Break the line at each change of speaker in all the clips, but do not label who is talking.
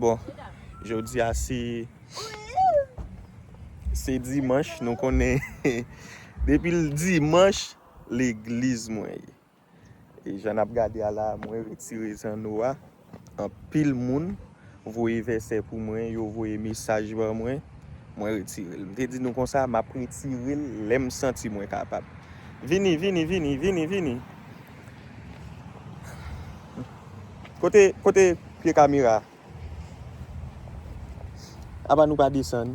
Bon, je dis assez. C'est dimanche, nous connaissons. Depuis le dimanche, l'église, moi. Et j'en ai regardé à la, moi, retiré ça noir. En pile moun, voyez verset pour moi, yo voyez message pour moi, moi retiré. Je dis nous comme ça, m'a retiré, l'aime senti moi capable. Vini. Côté pied caméra. Aba nous pas descendre.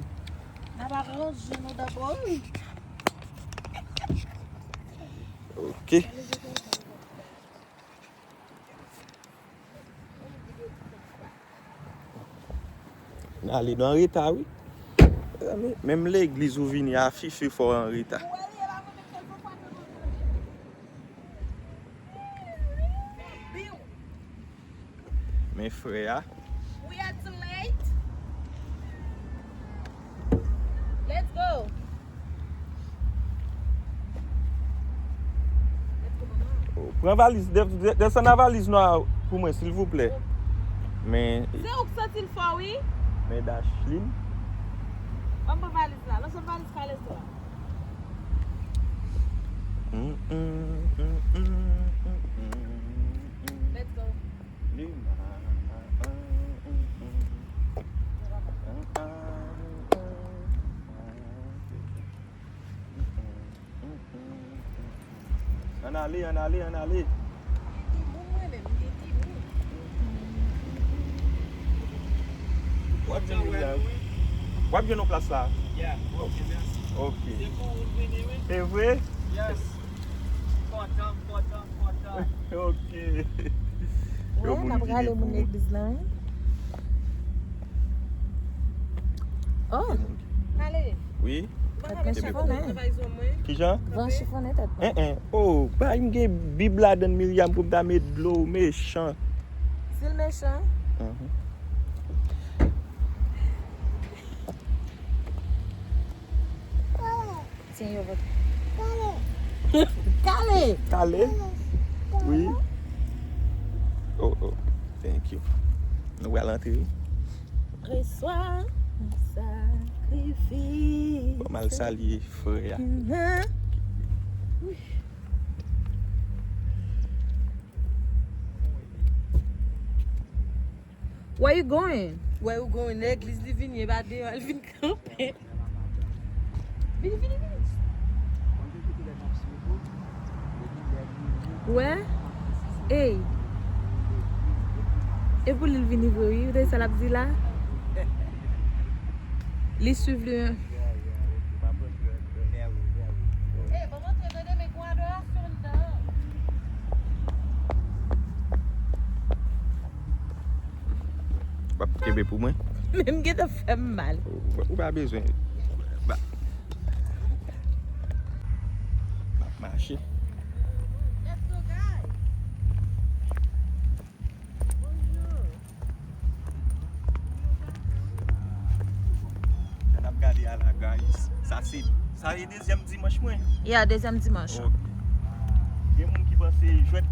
D'abord.
OK. Allez dans retard oui. Même l'église où vini affiché fort en retard. Mes frères.
We are too late. Let's go.
Prends valise, descends la valise noire pour moi s'il vous plaît. Mais
C'est où que ça il faut, oui?
mais Dashlin.
On va valise là. Laisse on valise là, laisse là. Let's go.
On allait. Wap bien nos place là?
Yeah,
OK.
c'est pour vous venir, oui?
C'est vrai?
Yes. Content.
OK.
Ouais, on a regardé mon église là. Oh, allez.
Oui. Qui Jean?
Van chiffonné tête.
Oh, bah il me Bible là dans Myriam pour me mettre de l'eau méchant.
C'est le méchant. Tiens, yo votre.
Calé? Oui. Oh, thank you. Nous allons entrer.
Reçois un sacrifice.
Pas mal salier, frère.
Where you going?
Where you going? L'église divine, il va dire, elle vient camper. Vini.
Where? Hey. Et pour le venir voir, vous avez ça la dit là? Les suivre le.
Eh, maman, tu as donné mes coins dehors sur le dehors.
Pas Québec pour moi.
Même que ça fait mal.
Ou pas besoin. Bah. Marcher.
Let's go, guys.
On a regardé à la guys. Ça est deuxième dimanche moins.
Il y a deuxième dimanche.
OK. Il y a des gens qui pensent jouer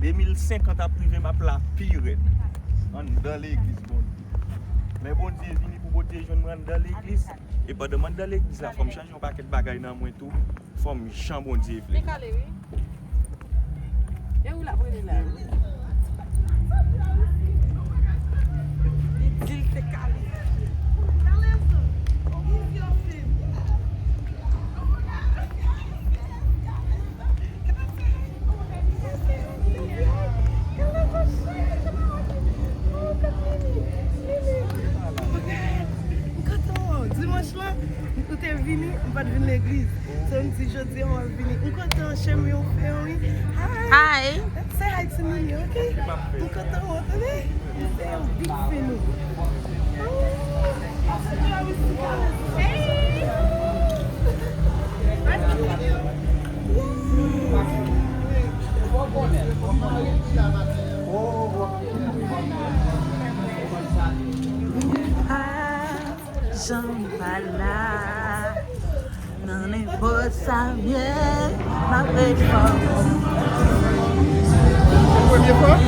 2050 à privé m'a plat pire. Dans l'église bon. Mais bon Dieu vini pour botter jeune dans l'église et pas demander dans l'église là, faut me changer un paquet de bagages dans moi tout. Faut me changer bon Dieu.
Mais calé, oui. Et où la brûlée là? Il dit c'est calé. Dimanche là, nous sommes venus, on va venir à l'église. C'est un petit jeudi, on va venir. Nous sommes chez moi, on fait oui.
Hi.
Say hi to me, okay? Nous sommes on attendez. C'est un big fan.
Jambala, non est pas ça bien, ma réforme.
Première fois?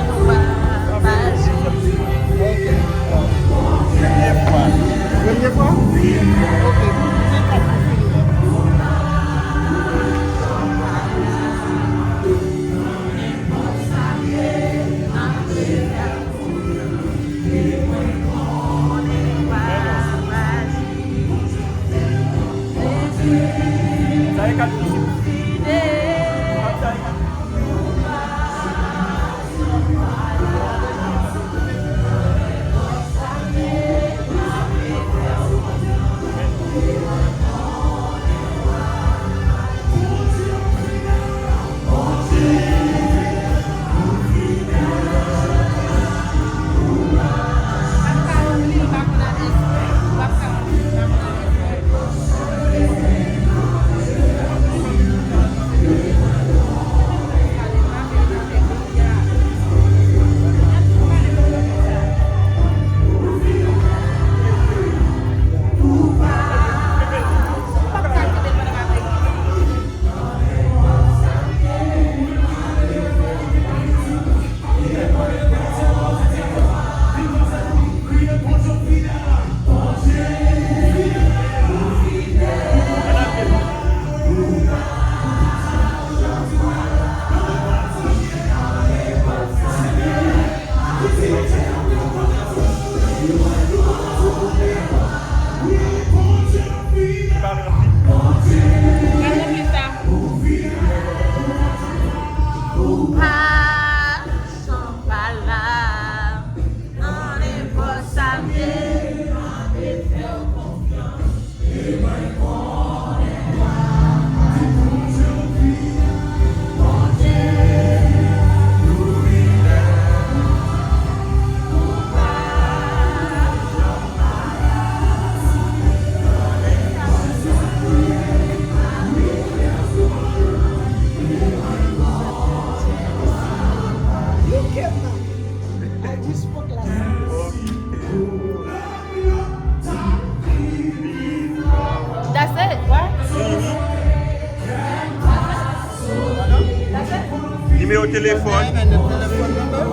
téléphone.
And the telephone number.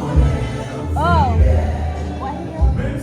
Oh. What here?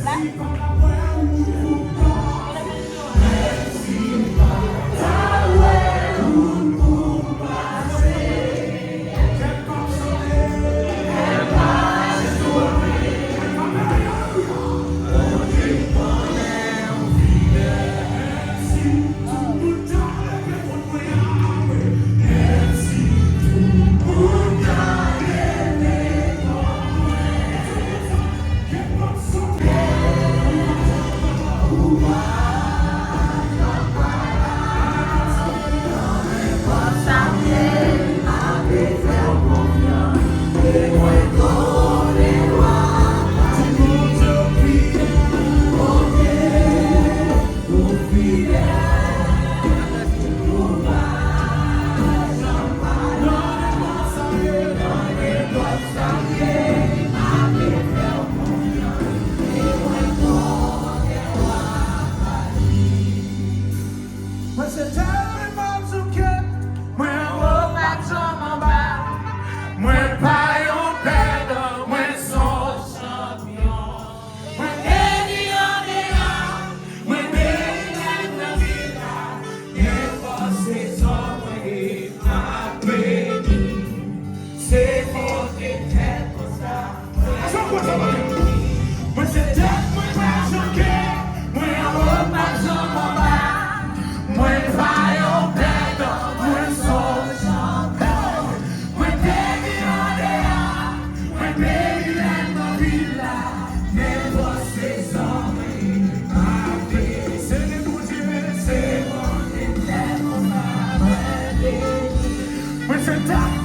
Black?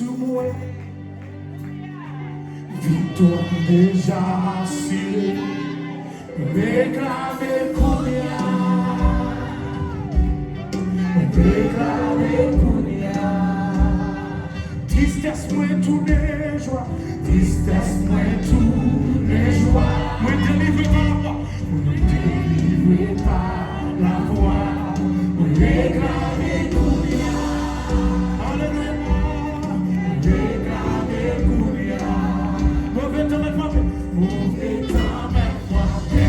sous moi. Victoire déjà assurée. Réclamer Kounia. Réclamer Kounia. Tristesse moins tous les joies. Tristesse moins tous les joies. Moi délivré par la voix. Moi délivré par la voix. Moi réclamer Kounia. Alléluia. Réclamer Kounia. Mauvais temps mais frappé. Mauvais temps mais frappé.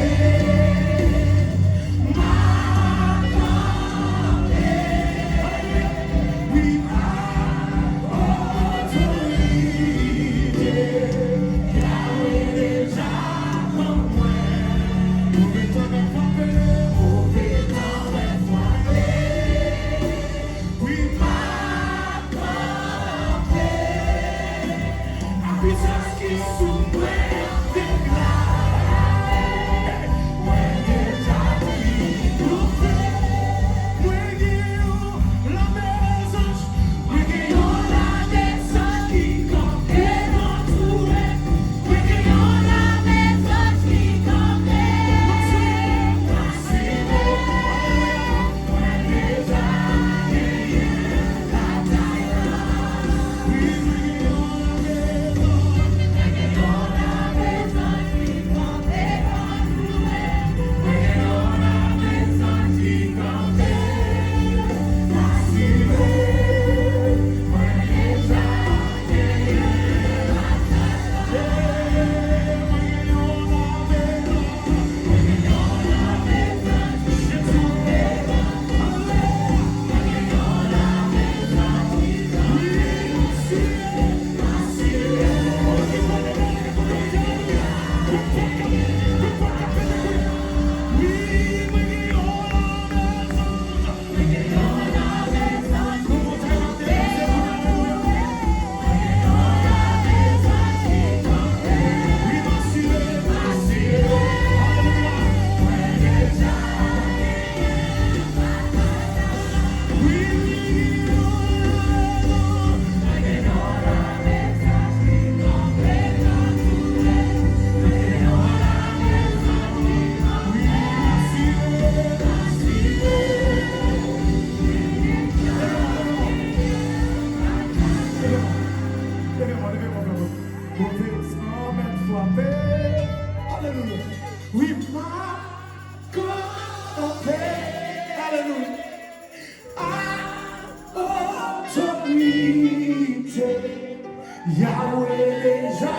Yahweh déjà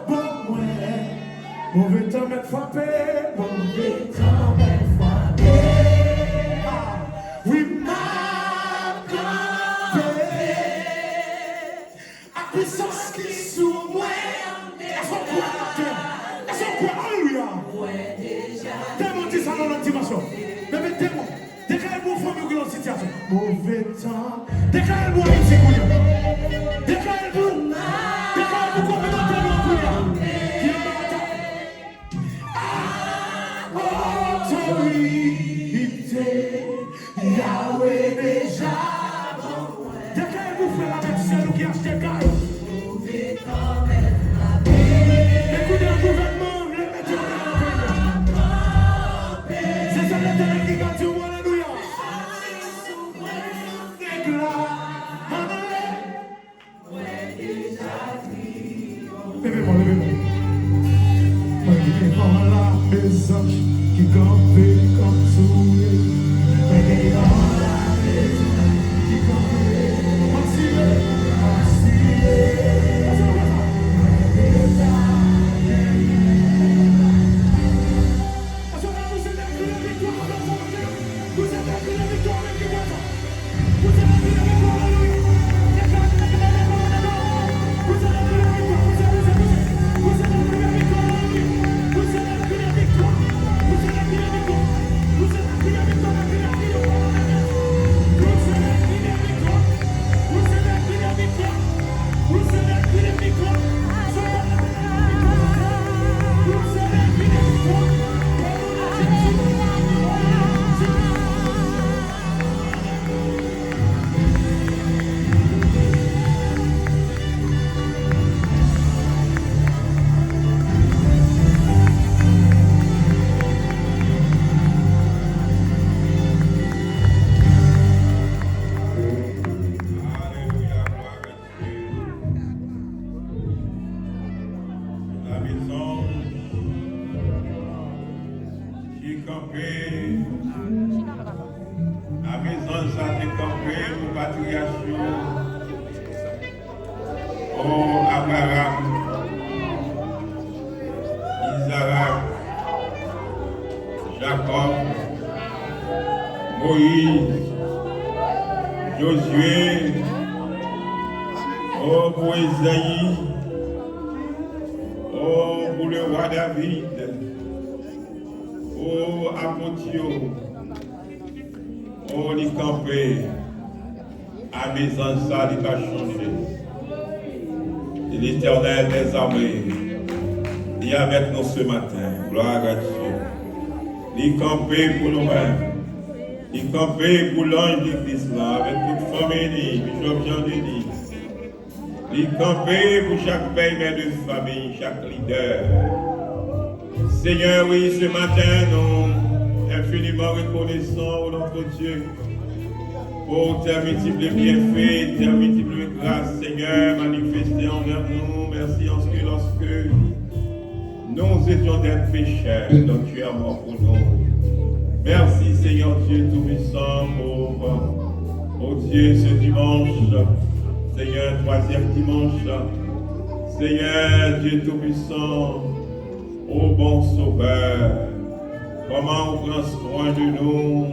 bon moi. Mauvais temps m'être frappé. Mauvais temps m'être frappé. Oui, ma campé. A puissance qui sous moi. Laisse-moi quoi, alléluia. Démonte ça dans la dimension. Mais démon. Déclare-moi famille dans la situation. Mauvais temps. Déclare-moi une seconde. Déclare-moi. Yahweh déjà bon. Dès qu'elle vous fait la même seule qui achète caille. Écoutez le gouvernement, le métier de c'est ça l'éternel qui garde sur moi, alléluia. Levez-moi, levez-moi. Devant la maison qui campait comme souris. Devant la maison qui campait comme souris. campé. À maison, ça t'es campé pour patriation. Oh, Abraham, Isaac, Jacob, Moïse, Josué, oh, pour Isaïe, oh, pour le roi David, oh, Apotio, oh, les campés, à maison, ça n'est pas changé. Et l'Éternel des armées est avec nous ce matin. Gloire à Dieu. Il campé pour nous-mêmes. Il campé pour l'ange de Christ là, avec toute famille, Bishop Jean-Denis. Il campé pour chaque père, mère de famille, chaque leader. Seigneur, oui, ce matin, nous infiniment reconnaissants au notre Dieu. Pour tes multiples bienfaits, tes multiples grâces, Seigneur, manifestées envers nous. Merci en ce que lorsque nous étions des pécheurs, donc tu es mort pour nous. Merci Seigneur Dieu Tout-Puissant pour Dieu ce dimanche, Seigneur, troisième dimanche. Seigneur Dieu Tout-Puissant, ô bon Sauveur, comment on prend soin de nous.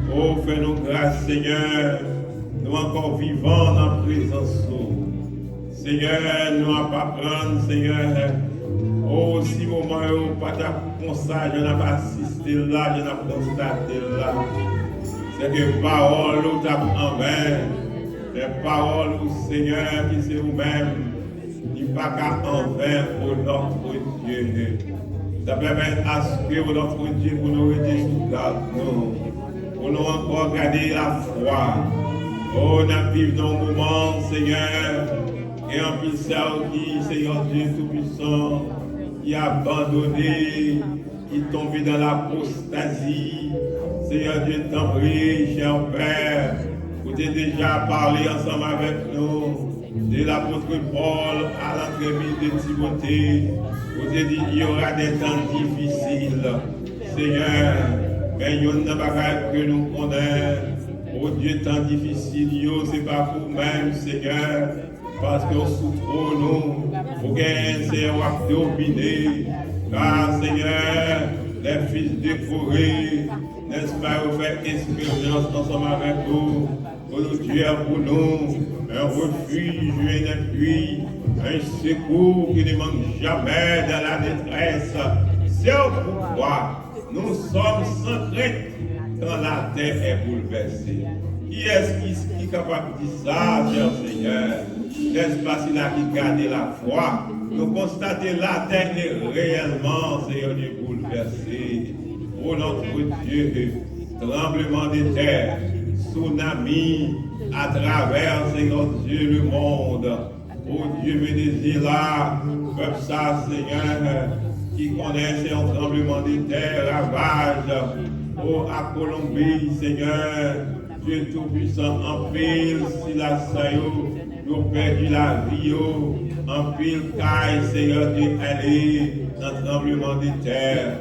Oh, fais-nous grâce, Seigneur, nous encore vivants dans la présence. Seigneur, nous n'avons pas prendre, Seigneur. Oh, si moment où pas comme ça, je n'ai pas assisté là, je n'ai pas constaté là. C'est que parole où tu as en vain, les paroles où Seigneur qui c'est vous-même, il n'y a pas qu'à en vain pour notre Dieu. Ça permet à ce que notre Dieu pour nous aider sous garde nous. Pour nous encore garder la foi. Oh, nous vivons dans le moment, Seigneur, et en plus ça qui, Seigneur Dieu Tout-Puissant, qui a abandonné, qui est tombé dans l'apostasie. Seigneur Dieu, t'en prie, cher Père, vous avez déjà parlé ensemble avec nous de l'apôtre Paul à l'entrevue de Timothée. Vous avez dit qu'il y aura des temps difficiles, Seigneur. Mais il y a un bagage que nous connaissons. Oh Dieu, tant difficile, ce n'est pas pour nous-mêmes, Seigneur. Parce qu'on souffre, nous. Pour gagner, Seigneur, à dominer. Car, Seigneur, les fils décorés, n'est-ce pas, vous faites expérience ensemble avec vous. Pour nous tuer pour nous. Un refuge, un appui, un secours qui ne manque jamais dans la détresse. C'est pourquoi nous sommes sans crainte quand la terre est bouleversée. Qui est-ce qui est capable de dire ça, cher Seigneur? N'est-ce pas s'il a qui garde la foi? Nous constatons la terre est réellement, Seigneur, bouleversée. Oh notre Dieu, tremblement de terre, tsunami à travers, Seigneur Dieu, le monde. Oh Dieu, Venezuela, comme ça, Seigneur, qui connaissent un tremblement de terre, ravage, oh, à Colombie, Seigneur, Dieu Tout-Puissant, en pile, si la saillot, nous perdu la vie, en pile, caille, Seigneur, Dieu, allez, dans le tremblement de terre.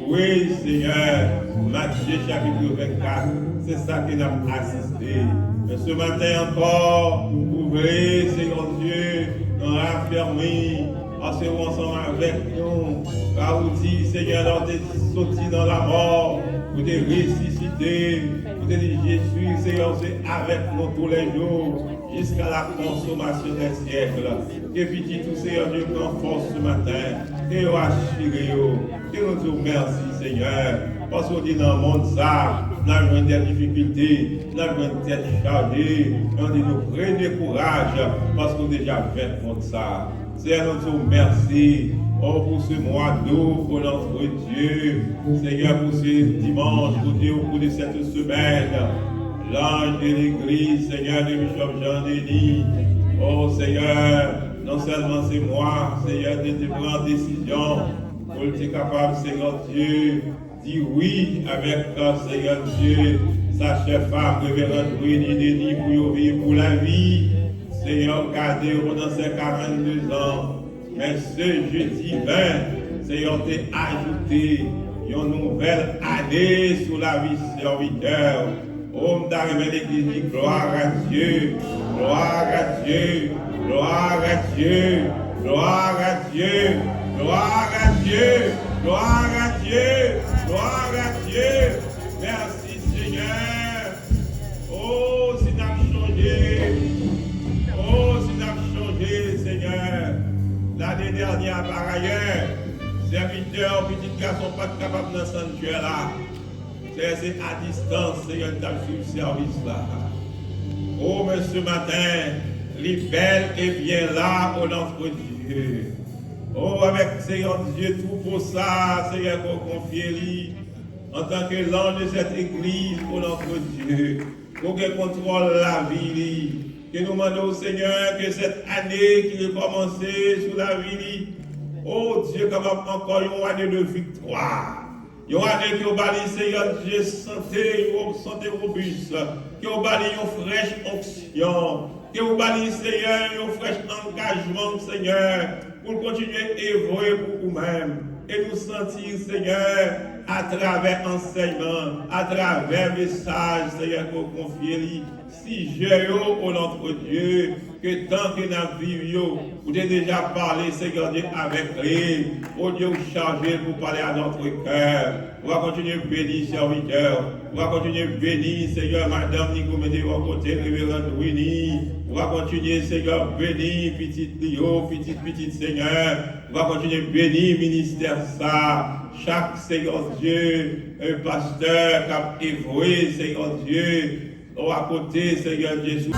Oui, Seigneur, Matthieu chapitre 24, c'est ça que nous avons assisté. Mais ce matin encore, ouvrez, Seigneur Dieu, nous raffermis, ensemble avec nous, car vous dites, Seigneur, nous sommes sortis dans la mort, vous êtes ressuscité, vous êtes dit, Jésus, Seigneur, c'est avec nous tous les jours, jusqu'à la consommation des siècles. Et puis, tout Seigneur, Dieu, prend force ce matin, et vous assurez, et nous disons merci, Seigneur, parce qu'on dit dans le monde ça, nous avons des difficultés, nous avons une tête chargée, on dit nous prenez courage, parce qu'on a déjà fait contre ça. Seigneur, nous disons merci pour ce mois d'août, pour notre Dieu. Seigneur, pour ce dimanche, pour Dieu, au cours de cette semaine. L'ange de l'église, Seigneur, de Bishop Jean-Denis. Oh Seigneur, non seulement c'est moi, Seigneur, de prendre décision pour être capable, Seigneur Dieu, dire oui avec Seigneur Dieu, sa chère femme, révérende Denis, pour vivre pour la vie. Seigneur, gardez pendant ces 42 ans. Mais ce jeudi 20, Seigneur, t'es ajouté
une nouvelle année sous la vie serviteur. Oh, m'ta révélé l'église dit gloire à Dieu, gloire à Dieu, gloire à Dieu, gloire à Dieu, gloire à Dieu, gloire à Dieu, gloire à Dieu. Merci Seigneur. Oh, si n'a changé, oh, si n'a changé, Seigneur. L'année dernière, par ailleurs, serviteurs, petits garçons, pas capables dans le sanctuaire là. C'est à distance, Seigneur, tu as suivi le service là. Oh, mais ce matin, les belles et bien là au nom de Dieu. Oh, avec Seigneur Dieu, tout pour ça, Seigneur, qu'on confie en tant que l'ange de cette église au nom de Dieu. Pour qu'elle contrôle la vie. Que nous demandons au Seigneur que cette année qui est commencée sous la vie, oh Dieu, comme encore une année de victoire. Une année qui a bali, Seigneur Dieu, santé robuste, qui a bali une fraîche onction, qui a bali, Seigneur, un fraîche engagement, Seigneur, pour continuer à évoluer pour vous-même et nous sentir, Seigneur, à travers enseignement, à travers message, Seigneur, qu'on confie. Si j'ai au nom de Dieu, que tant que nous vivons, vous avez déjà parlé, Seigneur Dieu, avec lui. Oh Dieu, vous chargez pour parler à notre cœur. On va continuer à bénir, serviteur. On va continuer à bénir, Seigneur, Madame Nicomède, à côté, Révérende Winnie. On va continuer, Seigneur, bénir, petite Lio, petite Seigneur. On va continuer à bénir, ministère ça. Chaque, Seigneur Dieu, un pasteur qui a évolué, Seigneur Dieu, ou à côté, Seigneur Jésus.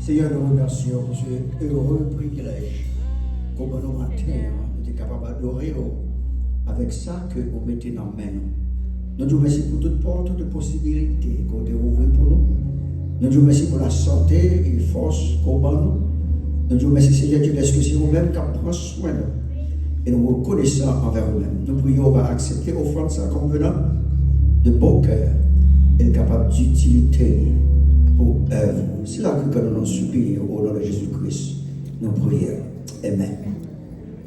Seigneur, nous remercions pour ce heureux privilège qu'au bon matin, nous sommes capables d'adorer avec ça que vous mettez dans la main. Nous nous remercions pour toute porte de possibilités qu'on a ouvert pour nous. Nous nous remercions pour la santé et la force qu'on a nous. Nous nous remercions, Seigneur Dieu, parce que c'est vous-même qui prenez soin de nous. Et nous reconnaissons envers vous-même. Nous prions à accepter l'offrande ça comme venant de bon cœur et capable d'utilité pour œuvre. C'est là que nous nous supplions au nom de Jésus-Christ. Nous prions. Amen.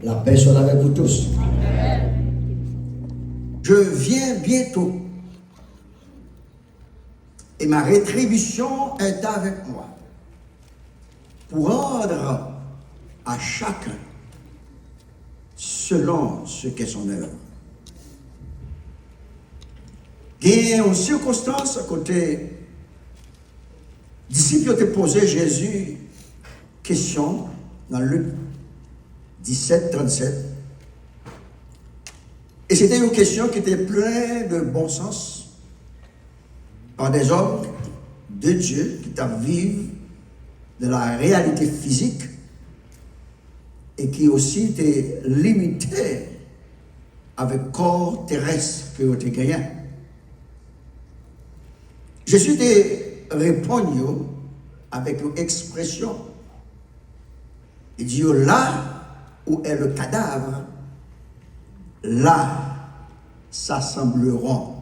La paix soit avec vous tous. Amen. Je viens bientôt. Et ma rétribution est avec moi. Pour rendre à chacun selon ce qu'est son œuvre. Il y a une circonstance à côté. Disciples ont posé Jésus question dans Luc 17, 37. Et c'était une question qui était pleine de bon sens par des hommes de Dieu qui vivent de la réalité physique et qui aussi étaient limités avec corps terrestre que vous avez gagné. Jésus répond avec une expression. Il dit là où est le cadavre, là s'assembleront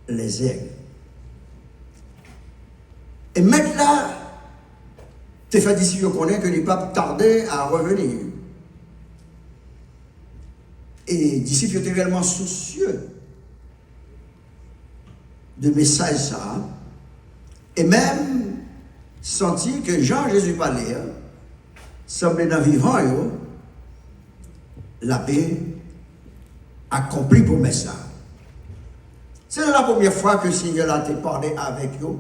les aigles. Et maintenant, tes frères d'ici connaissent que les papes tardaient à revenir. Et les disciples étaient réellement soucieux de message ça. Et même senti que Jean-Jésus parlait, semblait dans vivant, l'abbé accompli pour ça. C'est la première fois que le Seigneur a parlé avec eux,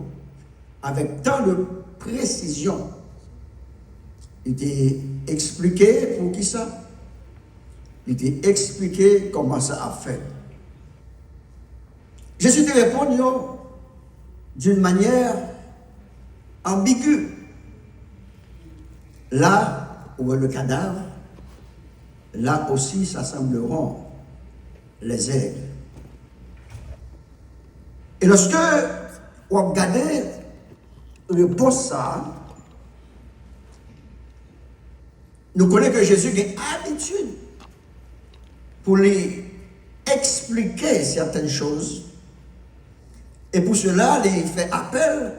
avec tant de précision. Il t'a expliqué pour qui ça? Il t'a expliqué comment ça a fait. Jésus te répond, d'une manière ambiguë. Là où est le cadavre, là aussi s'assembleront les aigles. Et lorsque on regarde le poste ça, nous connaissons que Jésus a l'habitude pour lui expliquer certaines choses. Et pour cela, il fait appel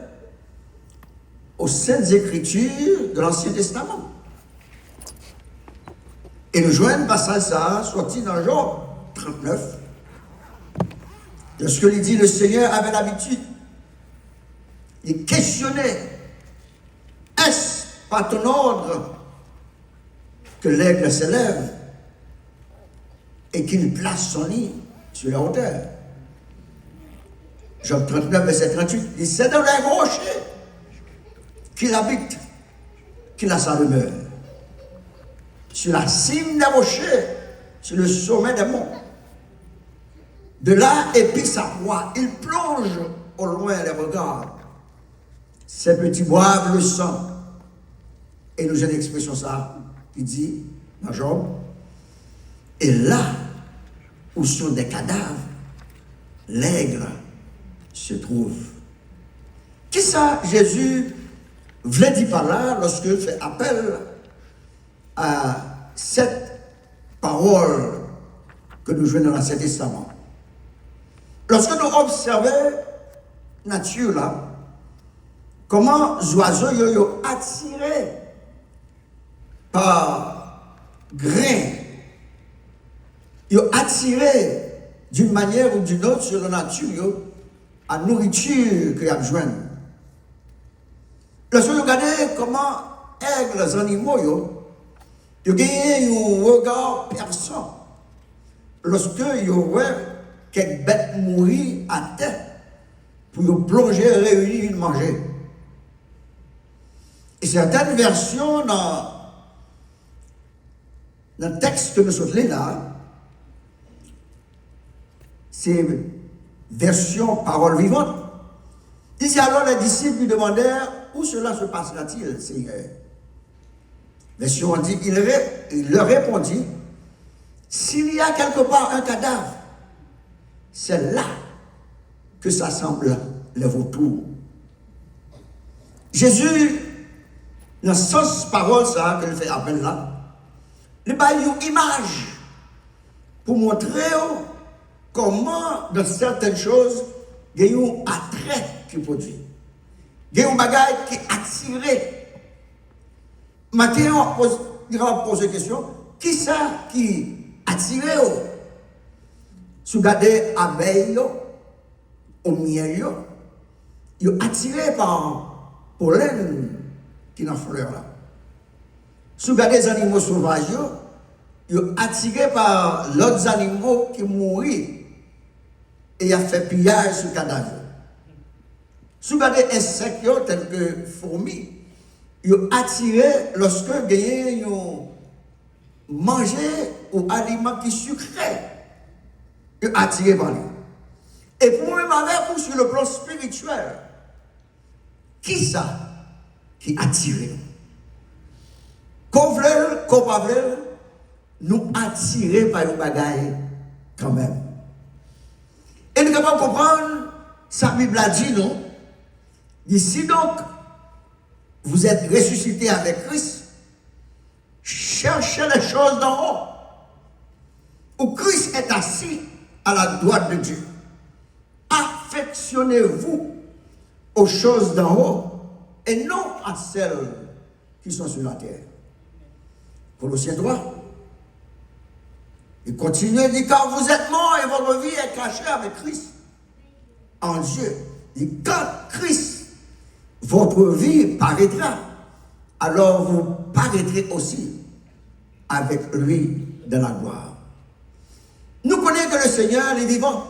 aux Saintes Écritures de l'Ancien Testament. Et nous joignons passage ça, sorti dans Job 39. Lorsque il dit, le Seigneur avait l'habitude, il questionnait, est-ce par ton ordre que l'aigle s'élève et qu'il place son nid sur la hauteur? Job 39, verset 38, il dit, c'est dans les rochers qu'il habite, qu'il a sa demeure. Sur la cime des rochers, sur le sommet des monts. De là, épie sa proie, il plonge au loin les regards. Ces petits boivent le sang. Et nous avons une expression ça, qui dit, dans Job, et là où sont des cadavres, l'aigle se trouve. Qui ça, Jésus voulait dire par là, lorsqu'il fait appel à cette parole que nous jouons dans l'Ancien Testament? Lorsque nous observons la nature là, comment les oiseaux sont attirés par grain, ils sont attirés d'une manière ou d'une autre sur la nature à nourriture qu'ils ont besoin. Lorsque vous regardez comment les animaux, ils ont un regard perçant. Lorsque ils voient quelques bêtes mourir à terre pour plonger, réunir, manger. Et certaines versions dans le texte que nous sommes là, c'est version parole vivante. Ici alors les disciples lui demandèrent où cela se passera-t-il, Seigneur? Version dit, il leur répondit, s'il y a quelque part un cadavre, c'est là que s'assemblent les vautours. Jésus, dans ce parole ça qu'il fait appel là, il a une image pour montrer comment dans certaines choses il y a un attrait qui produit. Il y a un bagage qui est attiré. Maintenant, il va poser la question, qui ça qui attiré? Si vous regardez abeilles, au miel, ils sont attirés par le pollen qui est dans la fleur là. Si vous regardez les animaux sauvages, ils sont attirés par l'autre animaux qui mourent et il a fait pillage sur le cadavre. Si vous regardez les insectes tels que fourmis, ils sont attirés lorsque ils ont mangé ou aliments qui sucrés. Ils sont attirés par lui. Et pour même avec vous sur le plan spirituel, qui ça qui attire? Qu'on veut, qu'on pas veut, nous attirer par une bagaille quand même. Et nous devons comprendre, sa Bible a dit non. Ici donc, vous êtes ressuscité avec Christ, cherchez les choses d'en haut, où Christ est assis à la droite de Dieu. Affectionnez-vous aux choses d'en haut et non à celles qui sont sur la terre. Colossiens 3. Il continue et dit, car vous êtes morts et votre vie est cachée avec Christ en Dieu. Il dit, quand Christ, votre vie paraîtra, alors vous paraîtrez aussi avec lui dans la gloire. Nous connaissons que le Seigneur est vivant.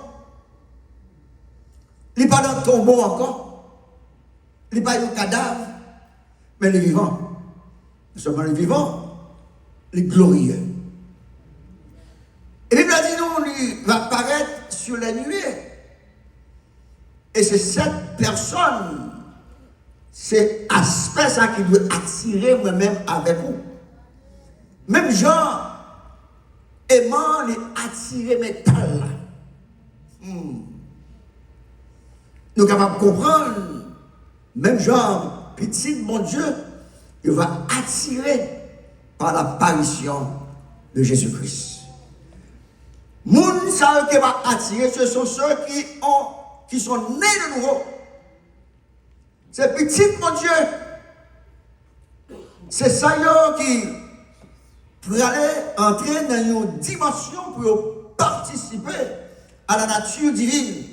Il n'est pas dans le tombeau encore. Il n'est pas un cadavre, mais il est vivant. Seulement le vivant, il est glorieux. Et il a dit non, il va apparaître sur les nuées. Et c'est cette personne, c'est aspect ça qui doit attirer moi-même avec vous. Même Jean, aimant les attirer métal. Nous sommes capables de comprendre, même Jean, petit mon Dieu, il va attirer par l'apparition de Jésus-Christ. Moun ça qui va attirer, ce sont ceux qui sont nés de nouveau. C'est petit mon Dieu. C'est ça qui pour aller entrer dans une dimension pour participer à la nature divine.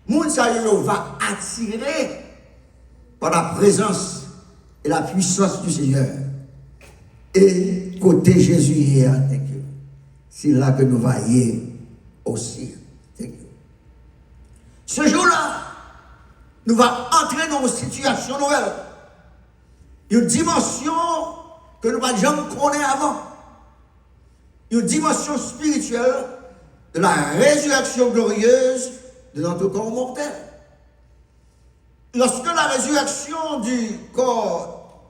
Moun ça va attirer par la présence et la puissance du Seigneur. Et côté Jésus hier, c'est là que nous voyons aussi. Ce jour-là, nous allons entrer dans une situation nouvelle. Une dimension que nous n'avons jamais connue avant. Une dimension spirituelle de la résurrection glorieuse de notre corps mortel. Lorsque la résurrection du corps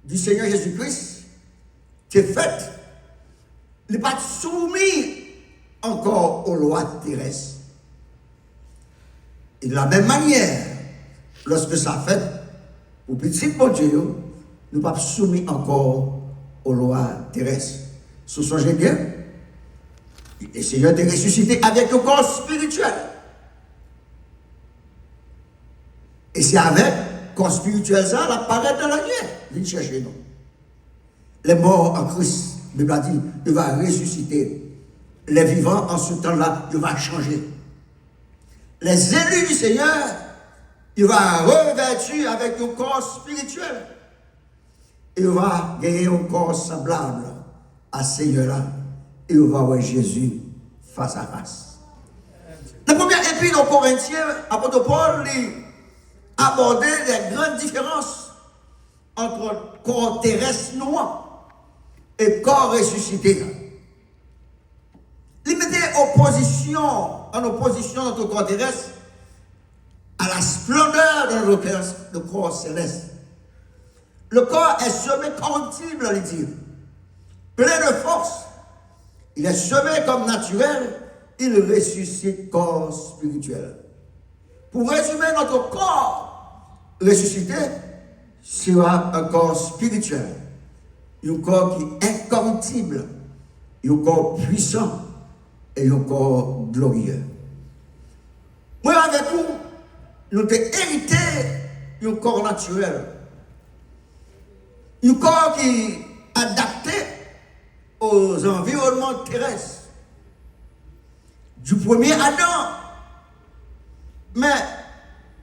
du Seigneur Jésus-Christ est faite, il n'est pas soumis encore aux lois terrestres. Et de la même manière, lorsque ça fait au petit bon Dieu, nous ne sommes pas soumis encore aux lois terrestres. Vous songez bien, le Seigneur est ressuscité avec le corps spirituel. Et c'est avec le corps spirituel ça, il apparaît dans la nuit. Viens chercher nous. Les morts en Christ, la Bible a dit, il va ressusciter. Les vivants en ce temps-là, il va changer. Les élus du Seigneur, il va revêtir avec un corps spirituel. Il va gagner un corps semblable à ce Seigneur-là. Et il va voir Jésus face à face. La première épître aux Corinthiens, l'apôtre Paul a abordé les grandes différences entre corps terrestre noir et corps ressuscité. Il mettait en opposition notre corps terrestre à la splendeur de notre corps céleste. Le corps est semé corruptible, il dit, plein de force. Il est semé comme naturel, il ressuscite corps spirituel. Pour résumer, notre corps ressuscité sera un corps spirituel, un corps qui est incorruptible, un corps puissant et un corps glorieux. Moi, avec vous, nous avons hérité d'un corps naturel, un corps qui est adapté aux environnements terrestres du premier Adam. Mais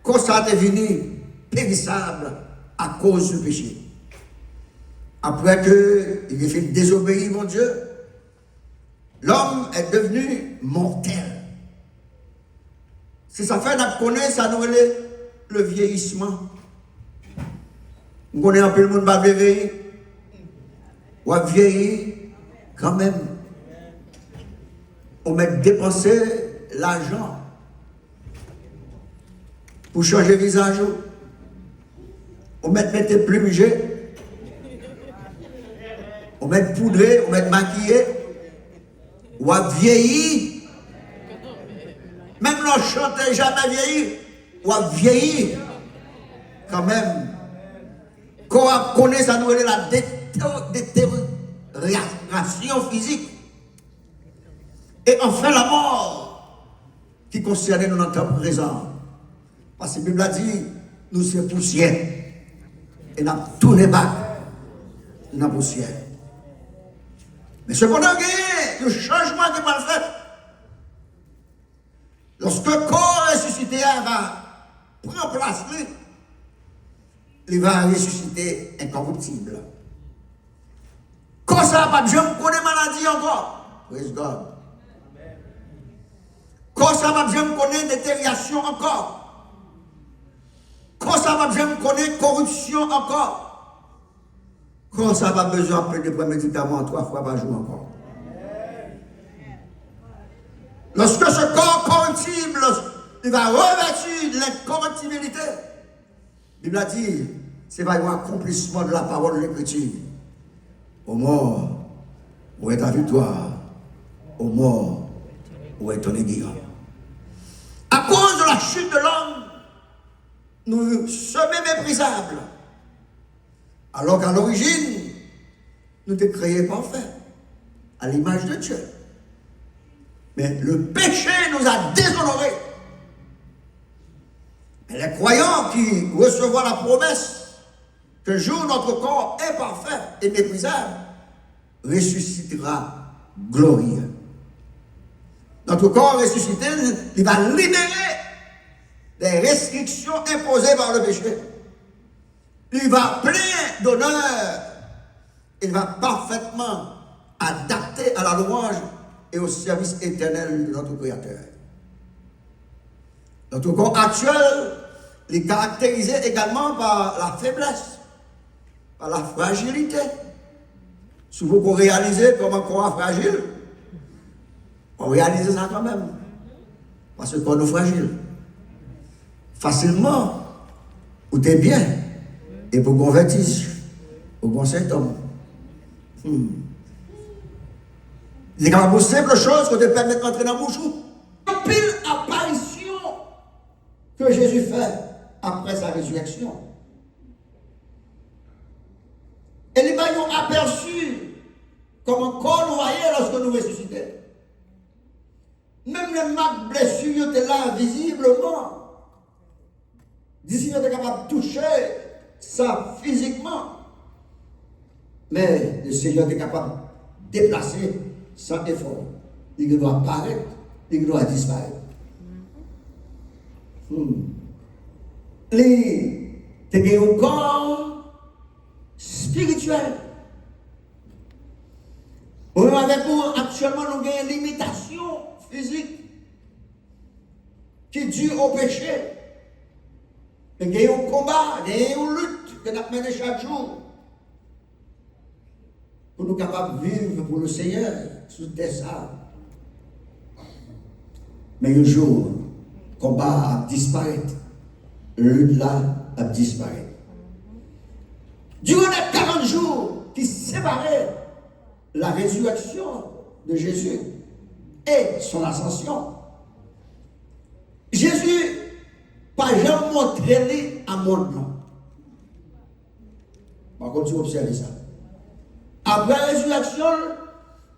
quand ça est devenu périssable à cause du péché. Après qu'il ait fait désobéir mon Dieu, l'homme est devenu mortel. Si ça fait qu'on connaît, ça nous est le vieillissement. On connaît un peu le monde va vieillir. On va vieillir quand même. On va dépenser l'argent pour changer le visage. On va mettre plumigé. On va poudrer, on va maquiller. On va vieillir. Même l'on chantait jamais vieillir. On va vieillir quand même. Quand on connaît ça, nous la détérioration physique. Et enfin la mort qui concerne nous dans le temps présent. Parce que la Bible a dit, nous sommes poussière. Et nous avons tourné back dans la poussière. Mais cependant, il y a un changement qui va le faire. Lorsque le corps ressuscité va prendre place, il va ressusciter incorruptible. Quand ça va, je ne connais maladie encore. Praise God. Quand ça va, je ne connais détérioration encore. Quand ça va, je ne connais corruption encore. Quand ça va, besoin de prendre des médicaments 3 fois par jour encore. Lorsque ce corps corruptible il va revêtir l'incorruptibilité. La Bible a dit, c'est pas un accomplissement de la parole de l'Écriture. Au mort, où est ta victoire? Au mort, où est ton aiguillon? À cause de la chute de l'homme, nous sommes méprisables. Alors qu'à l'origine, nous étions créés parfaits, à l'image de Dieu. Mais le péché nous a déshonorés. Mais les croyants qui recevront la promesse qu'un jour notre corps imparfait et méprisable ressuscitera glorieux. Notre corps ressuscité, il va libérer des restrictions imposées par le péché. Il va plein d'honneur. Il va parfaitement adapté à la louange et au service éternel de notre Créateur. Notre corps actuel est caractérisé également par la faiblesse, par la fragilité. Si vous réalisez comme un corps fragile, on réalise ça quand même. Parce que qu'on est fragile. Facilement, ou t'es bien, et pour convertir au bon symptôme. Il y a une simple chose que te permet d'entrer dans le bouchon. Une pile apparition que Jésus fait après sa résurrection. Et les maillons aperçus comme un corps noyé lorsque nous ressuscitons. Même les marques blessures étaient là visiblement. D'ici, on était capable de toucher ça physiquement. Mais le Seigneur est capable de déplacer sans effort. Il doit apparaître, il doit disparaître. Les un corps spirituel. Avec nous, actuellement, nous avons une limitation physique qui est due au péché. Il y a un combat, il y a une lutte que nous menons chaque jour pour nous capables de vivre pour le Seigneur sous terre ça. Mais un jour, le combat a disparu. La lutte là a disparu. Durant les 40 jours qui séparaient la résurrection de Jésus et son ascension, Jésus n'a jamais montré à monde. Par contre, tu observes ça. Après la résurrection,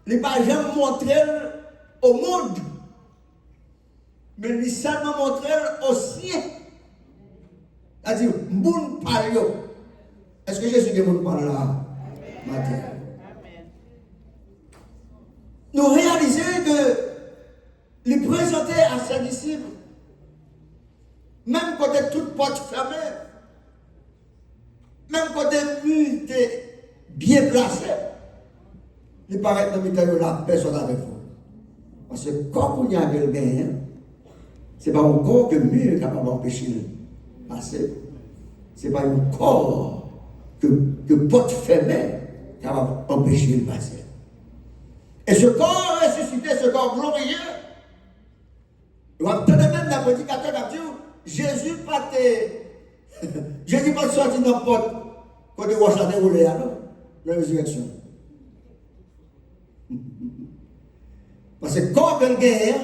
il n'a pas jamais montré au monde, mais il seulement montré aux siens. C'est-à-dire, moun parle. Est-ce que Jésus est moun parle là? Matin. Nous réalisons que il présentait à ses disciples, même quand toute porte fermée, même quand les murs étaient bien placés, il paraît dans le la personne avec vous. Parce que quand il y a quelqu'un, ce n'est pas encore que le mur est capable d'empêcher de passer. Ce n'est pas encore que porte fermée est capable d'empêcher de passer. Et ce corps ressuscité, ce corps glorieux, vous entendez même la prédicateur qui a dit, Jésus pas sorti dans la porte quand il va se dérouler alors, la résurrection. Parce que quand quelqu'un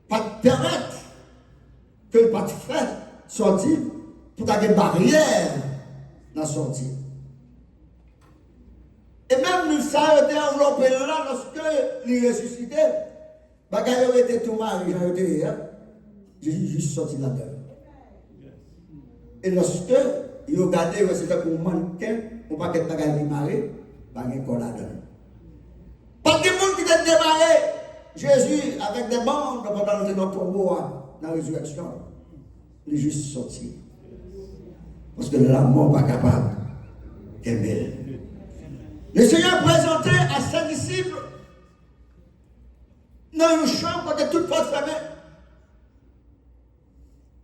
pas permettre que le pas fait sortir pour avoir une barrière dans la sortie. Et même nous, ça a été enveloppé là lorsque il ressuscitait. Bagaille aurait été tout mal, Jésus juste sorti de la terre. Et lorsque il a regardé, c'était pour mannequin, pour pas qu'être bagaille démarré, pas de corps là-dedans. Pas de monde qui t'a démarré. Jésus, avec des bandes, pendant le tombeau, dans la résurrection, il est juste sorti. Parce que la mort n'est pas capable d'aimer. Le Seigneur présentait à ses disciples dans une chambre quand toute porte fermée.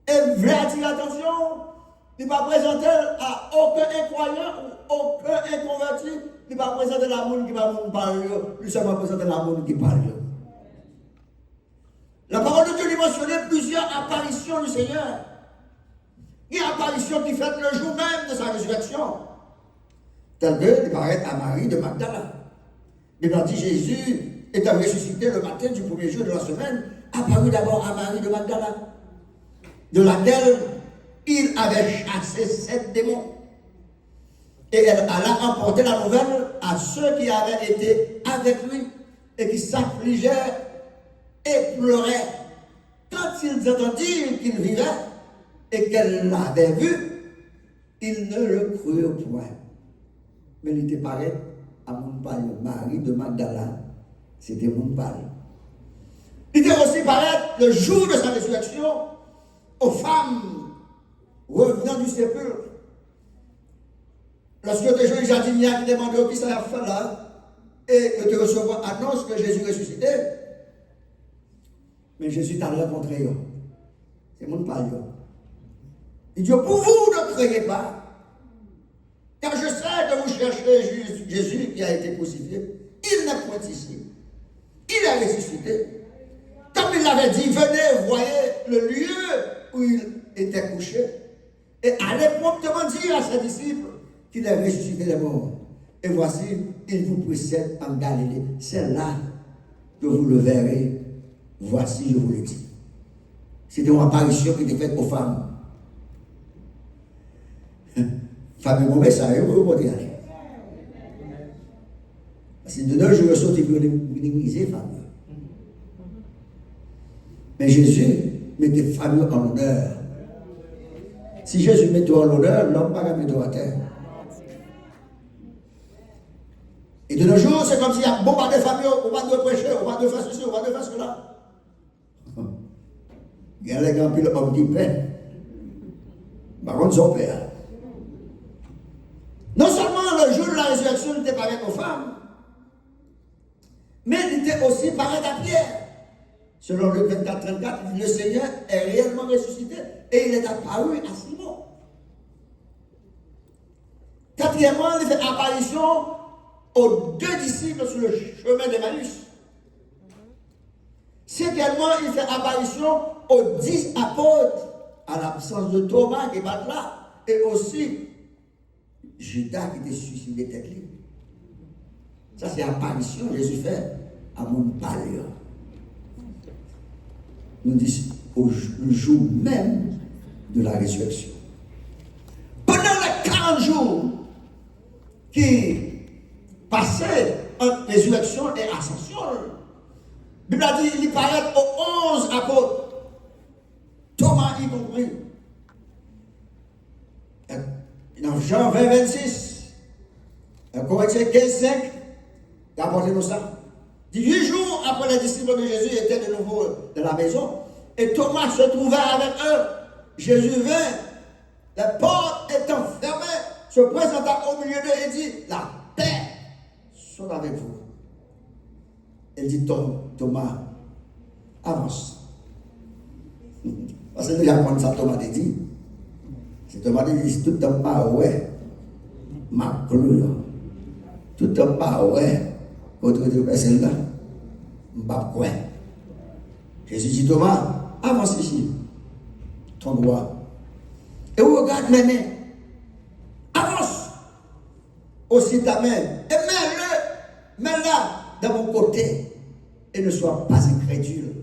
Et voulait attirer l'attention, il ne va présenter à aucun incroyant ou aucun inconverti, il va présenter l'amour qui va parler, lui seulement présenter l'amour qui parle. La parole de Dieu lui mentionnait plusieurs plusieurs apparitions du Seigneur. Il y a une apparition qui fait le jour même de sa résurrection. Tel que il paraît à Marie de Magdala. Il a dit Jésus étant ressuscité le matin du premier jour de la semaine, apparut d'abord à Marie de Magdala, de laquelle il avait chassé 7 démons. Et elle alla emporter la nouvelle à ceux qui avaient été avec lui et qui s'affligeaient et pleuraient. Quand ils entendirent qu'il vivait et qu'elle l'avait vu, ils ne le crurent point. Mais il était pareil à mon père, Marie de Magdala, c'était mon père. Il était aussi pareil le jour de sa résurrection aux femmes revenant du sépulcre. Lorsque des gens jardiniers qui demandaient qui ça a fait là, et que de recevoir annonce que Jésus ressuscité, mais Jésus t'a rencontré. C'est mon père. Il dit, pour vous ne croyez pas. Car je sais que vous cherchez Jésus qui a été crucifié. Il n'est point ici. Il est ressuscité. Comme il l'avait dit, venez, voyez le lieu où il était couché. Et allez promptement dire à ses disciples qu'il est ressuscité des morts. Et voici, il vous précède en Galilée. C'est là que vous le verrez. Voici, je vous le dis. C'était une apparition qui était faite aux femmes. Femme et mon message, vous pouvez aller. Parce que de nos jours, sont minimiser femme. Mais Jésus mettait femme en honneur. Si Jésus mettait en honneur, l'homme ne va pas mettre à terre. Et de nos jours, c'est comme s'il y a beaucoup de familles, on va de prêcher, on va de faire ceci, on va de faire cela. Il y a les grands pilotes hommes qui prennent. Par contre, son père. Non seulement le jour de la résurrection n'était pareil aux femmes, mais il était aussi pareil à Pierre. Selon le 24-34, le Seigneur est réellement ressuscité et il est apparu à Simon. Quatrièmement, il fait apparition aux 2 disciples sur le chemin d'Emmaüs. Cinquièmement, il fait apparition aux 10 apôtres, à l'absence de Thomas qui est pas là, et aussi Judas qui était suicidé tête libre. Ça, c'est l'apparition que Jésus fait à mon palais. Nous disons le jour même de la résurrection. Pendant les 40 jours qui passaient entre résurrection et ascension, la Bible a dit qu'il paraît aux 11 apôtres, Thomas y compris. Dans Jean 20, 26, Corinthiens 15, 5, il a apporté nous ça. 18 jours après, les disciples de Jésus étaient de nouveau dans la maison et Thomas se trouvait avec eux. Jésus vint, les portes étant fermées, se présenta au milieu d'eux et dit, la paix soit avec vous. Il dit, Thomas, avance. Parce que nous avons ça, Thomas dit. C'est Thomas dit, tout en bas, ouais, ma clou, tout en bas, ouais, votre personne là, m'bap quoi. Jésus dit, Thomas, avance ici, ton doigt, et regarde mes mains, avance, aussi ta main, et mets-la dans mon côté, et ne sois pas incrédule.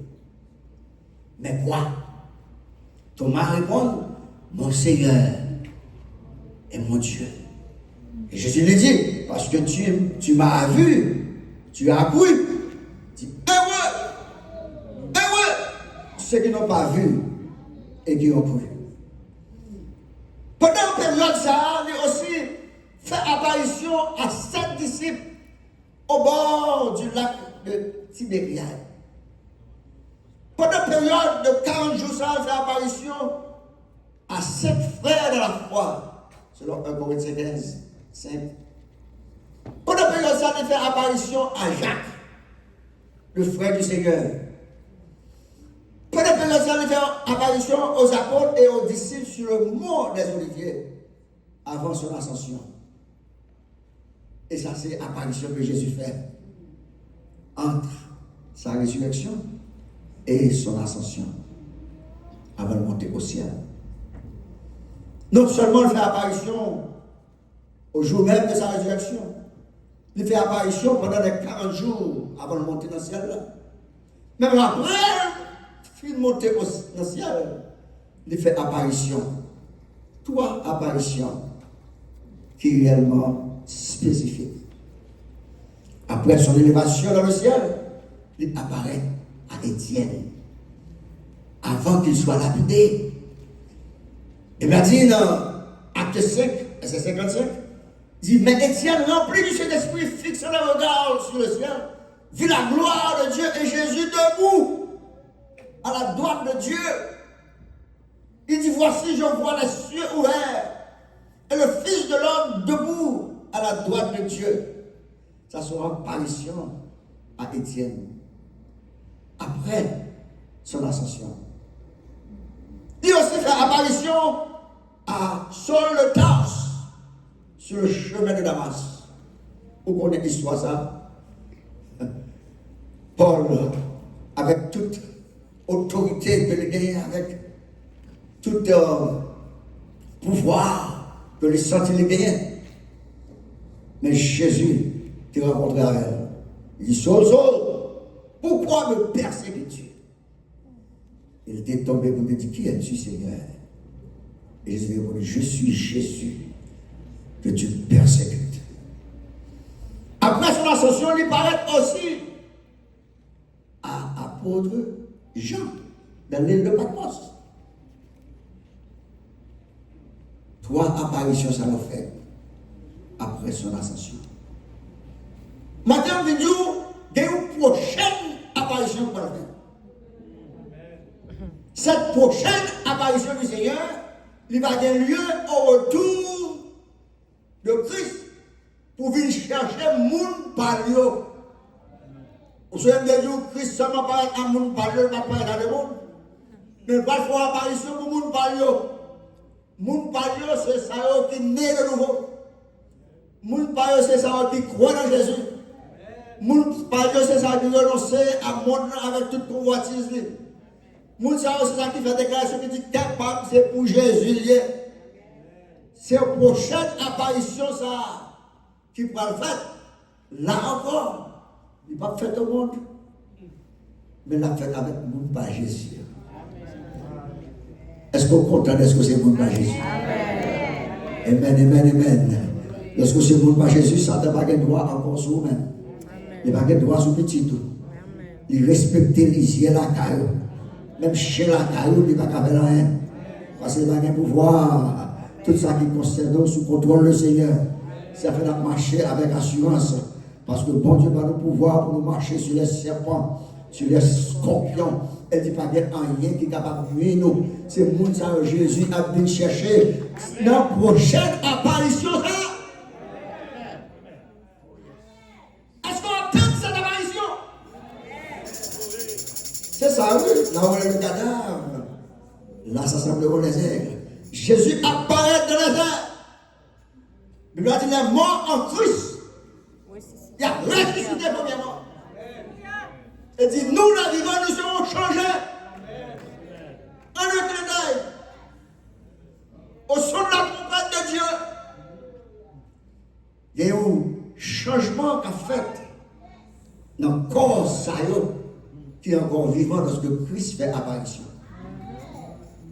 Mais quoi? Thomas répond, mon Seigneur et mon Dieu. Et Jésus lui dit, parce que tu m'as vu, tu as cru. Dis, ceux qui n'ont pas vu et qui ont cru. Pendant la période, ça a aussi fait apparition à 7 disciples au bord du lac de Tibériade. Pendant la période de 40 jours, ça a fait apparition à 7 frères de la foi, selon 1 Corinthiens 15, 5. Pendant la période, ça a fait apparition à Jacques, le frère du Seigneur. Pendant la période, ça a fait apparition aux apôtres et aux disciples sur le mont des Oliviers, avant son ascension. Et ça, c'est l'apparition que Jésus fait entre sa résurrection et son ascension. avant de monter au ciel. Non seulement il fait apparition au jour même de sa résurrection, il fait apparition pendant les 40 jours avant de monter dans le ciel. Même après, il est monté dans le ciel, il fait apparition. 3 apparitions qui sont réellement spécifiques. Après son élévation dans le ciel, il apparaît à Étienne avant qu'il soit lapidé. Il m'a dit dans Acte 5, verset 55, il dit, mais Étienne, rempli du Saint-Esprit, fixe le regard sur le ciel, vit la gloire de Dieu et Jésus debout à la droite de Dieu. Il dit, voici, je vois les cieux ouverts et le Fils de l'homme debout à la droite de Dieu. Ça sera apparition à Étienne après son ascension. Il aussi fait apparition à Saul le Tarse sur le chemin de Damas. Vous connaissez l'histoire ça? Paul, avec toute autorité que il gagne, avec tout pouvoir que les sentit les gagner. Mais Jésus te rencontré avec elle. Il dit, Saul, pourquoi me persécutes-tu? Il était tombé pour me dire, qui es-tu, Seigneur? Et Jésus lui répondit, je suis Jésus que tu persécutes. Après son ascension, il paraît aussi à apôtre Jean dans l'île de Patmos. 3 apparitions, ça l'a fait après son ascension. Maintenant, vidéo, il y a une prochaine apparition pour le faire. Cette prochaine apparition du Seigneur, il va avoir lieu au retour de Christ pour venir chercher moun palio. Vous savez, Christ seulement parle à moun palio, il va parler à le monde. Mais il va faire apparition pour moun palio. Moun palio, c'est ça qui est né de nouveau. Moun palio, c'est ça qui croit dans Jésus. Moun palio, c'est ça qui renonce à monde avec toute convoitise. Moun palio, c'est ça qui fait déclaration qui dit capable, c'est pour Jésus. C'est une prochaine apparition ça qui va le faire. Là encore, il va faire au monde. Mais l'a fait avec moun par Jésus. Est-ce que vous comprenez? Est-ce que c'est moun par Jésus? Amen. Lorsque c'est moun par Jésus, ça n'a pas de droit encore sur vous-même. Il n'a pas de droit sur petit tout. Il respecte les yeux la caillou. Même chez la caillou, il n'a pas de rien. Parce qu'il n'a pas de pouvoir. Tout ça qui concerne sous contrôle le Seigneur. Ça fait marcher avec assurance. Parce que bon Dieu va nous pouvoir pour nous marcher sur les serpents, sur les scorpions. Elle dit pas bien rien qui est capable de nuire nous. C'est moun ça Jésus a venu chercher dans la prochaine apparition. Est-ce qu'on attend cette apparition? C'est ça, oui. Là où est le cadavre. Là, ça semble les aigles. Jésus apparaît dans les airs. Il doit dire, il est mort en Christ. Il a ressuscité premièrement. Et dit, nous, la vivants, nous serons changés. En un clin d'œil. Au son de la trompette de Dieu. Il y a un changement qu'a fait dans le corps ça qui est encore vivant lorsque Christ fait apparition.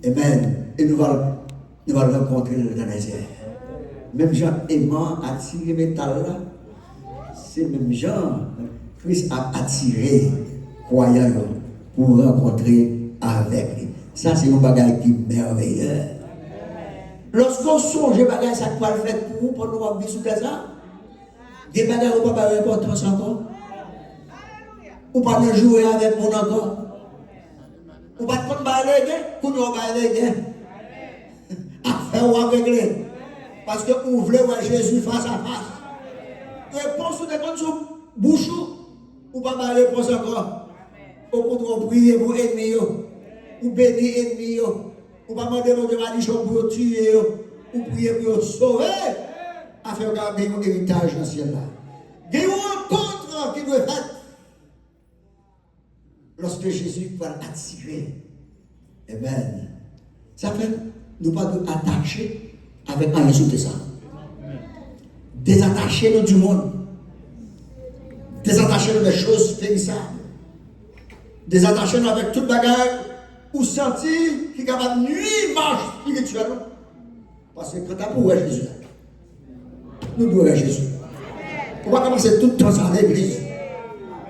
Amen. Et nous allons le rencontrer dans les airs. Même Jean aimant attirer le métal là, c'est même Jean, Christ a attiré croyants pour rencontrer avec lui. Ça, c'est un bagage qui est merveilleux. Lorsqu'on songe des bagages, ça peut le faire pour vous, pour nous vivre sous les arbres. Des bagages qui n'ont pas d'importance encore. Ou pas de jouer avec mon encore. Ou pas de prendre balayé, pour nous balayé. Affaire ou à régler. Parce que vous voulez voir Jésus face à face. Réponse ou des comptes sur bouche ou pas de réponse encore. Ou pour prier pour ennemis, ou bénir ennemis, ou pas demander mon Dieu pour tuer, ou prier pour sauver, afin de garder un héritage dans le ciel là. Il y a une rencontre qui doit être faite lorsque Jésus va attirer Amen. Ça fait, nous pas attacher avec un sous ça. Désattacher nous du monde. Désattacher nous des choses périssables. Désattacher nous avec toute bagarre ou sentir qui est capable de nuire marche spirituelle. Parce que quand tu as pour Jésus, nous devons Jésus. On va commencer tout le temps dans l'église.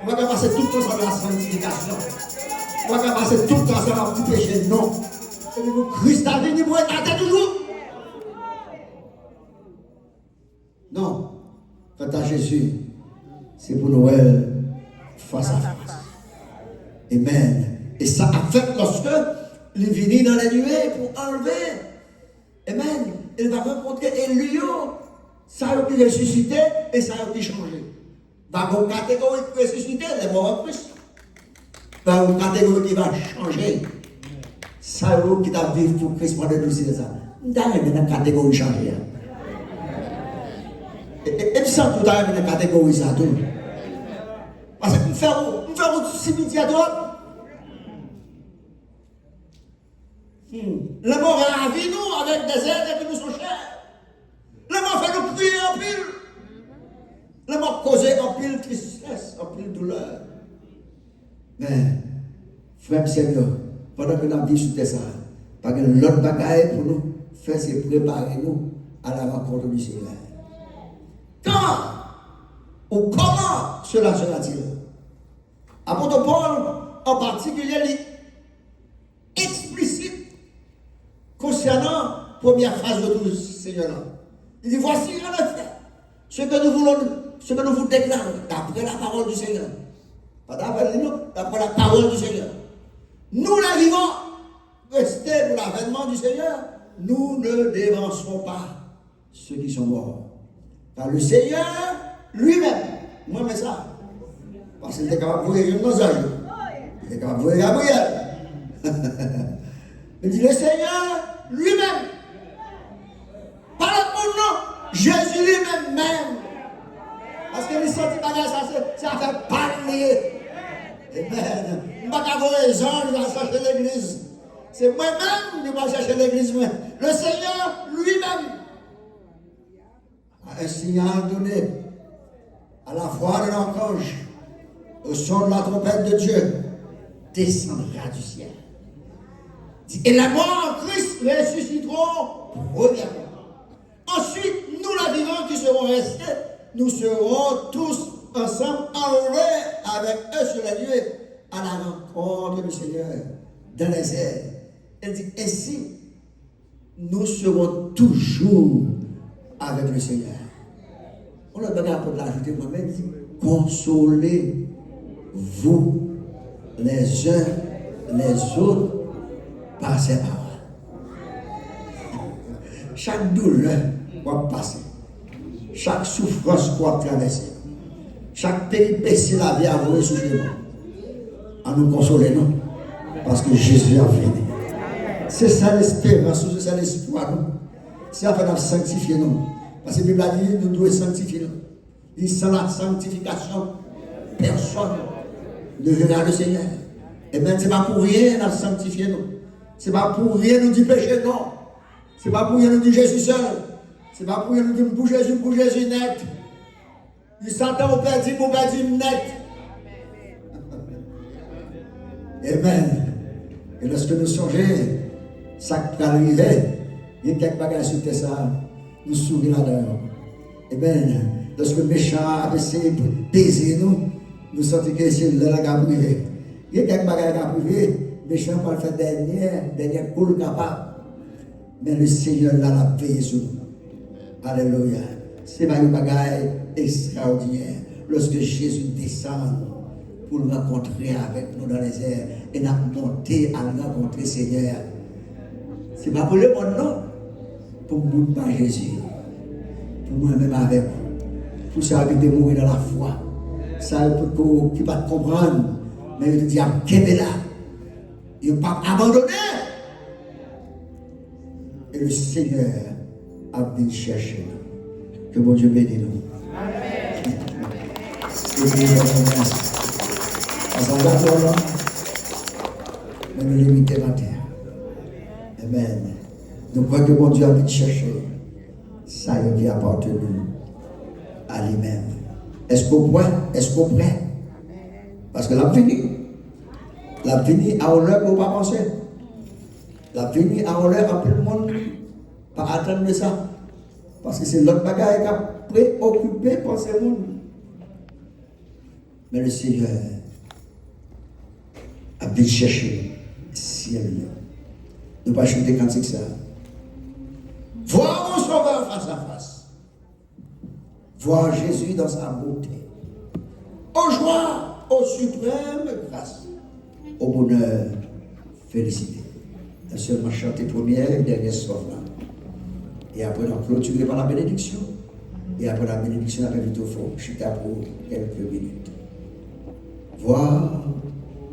On va commencer tout le temps dans la sanctification. On va commencer tout le temps dans le petit péché. Non. Et nous, Christ a venu pour être toujours. Non. Quant à Jésus, c'est pour Noël face à face. Amen. Et ça affecte lorsque il vient dans les nuées pour enlever. Amen. Il va rencontrer Elio. Ça a été ressuscité et ça a été changé. Dans une catégorie ressuscité, les morts en Christ. Dans une catégorie qui va changer. Ça a été qui va vivre pour Christ pendant 12 ans. Dans une catégorie changée. Et ça, tout à l'heure, une catégorie ça tout. Parce que nous faisons un cimetière droite. Le mort a la vie, nous, avec des êtres qui nous sont chers. Le mort fait nous prier en pile. Le mort cause en pile tristesse, en pile douleur. Mais, frère Seigneur, pendant que nous avons dit sur ça, pas que l'autre bagaille pour nous faire, c'est préparer nous à la rencontre du Seigneur. Quand ou comment cela sera-t-il? Apôtre Paul, en particulier, explicite concernant la première phrase de tout le Seigneur. Il dit, voici en effet ce que nous vous déclarons d'après la parole du Seigneur. Pas d'après nous, d'après la parole du Seigneur. Nous les vivants, restés pour l'avènement du Seigneur, nous ne dévancerons pas ceux qui sont morts. Car le Seigneur lui-même, moi mais ça, parce qu'il était capable de voir nos anges, il était capable de voir Gabriel. Il dit le Seigneur lui-même, pas le nom, Jésus lui-même même. Parce que les sentis bagages, ça fait parler. Amen. Je ne vais pas avoir les anges, je vais chercher l'église. C'est moi-même qui vais chercher l'église. Le Seigneur lui-même a un signal donné à la voix de l'archange, au son de la trompette de Dieu, descendra du ciel. Et les morts en Christ ressusciteront premièrement. Ensuite, nous les vivants qui serons restés, nous serons tous ensemble enlevés avec eux sur les nuées à la rencontre du Seigneur dans les airs. Elle dit ainsi, nous serons toujours avec le Seigneur. On a besoin pour l'ajouter moi-même, dit consolez-vous les uns les autres par ces paroles. Chaque douleur va passer, chaque souffrance va traverser, chaque péripétie la vie a volé sous nous. À nous consoler, non? Parce que Jésus a venu. C'est ça l'espérance, c'est ça l'espoir, non? C'est afin de sanctifier nous. Parce que la Bible a dit nous devons sanctifier nous. Et sans la sanctification, personne ne verra le Seigneur. Et même ce n'est pas pour rien de sanctifier nous. Ce n'est pas pour rien nous dire péché, non. Ce n'est pas pour rien nous dire Jésus seul. Ce n'est pas pour rien nous dire pour Jésus net. Le Satan au perdu net. Amen. Et lorsque nous songeons, ça qui arrivait, il y a quelques bagages sur ça, nous sourions là-dedans. Amen. Lorsque le méchant a essayé de baiser nous, nous sentons que c'est là qui a privé. Il y a quelques bagages qui a privé, le méchant va le faire dernière coule capable. Mais le Seigneur l'a payé sur nous. Alléluia. C'est un bagage extraordinaire. Lorsque Jésus descend pour le rencontrer avec nous dans les airs et n'a monté à le rencontrer le Seigneur. Ce n'est pas pour le monde, non. Pour nous, par Jésus. Pour moi-même avec vous. Pour ça qui est mourir dans la foi. Ça qui va te comprendre. Mais il te dit, qu'est-ce là? Il ne va pas abandonner. Et le Seigneur a venu chercher nous. Que mon Dieu bénisse nous. Amen. Mais nous limitons la terre. Amen. Nous croyons que mon Dieu a vite cherché ça qui appartenu à lui-même. Est-ce qu'on prêt? Est-ce qu'on prêt? Parce que l'a fini à l'heure pour pas penser. L'a fini à l'heure en plus le monde pas attendre ça. Parce que c'est l'autre bagaille qui a préoccupé par ce monde. Mais le Seigneur a vite cherché ciel. Nous ne pas chanter quand c'est ça. Voir mon sauveur face à face. Voir Jésus dans sa beauté. Aux joies, aux suprêmes grâces. Au bonheur, félicité. La seulement chanter première et dernière sauve. Et après, on clôturer par la bénédiction. Et après la bénédiction, on a vite au fond. Je suis pour quelques minutes. Voir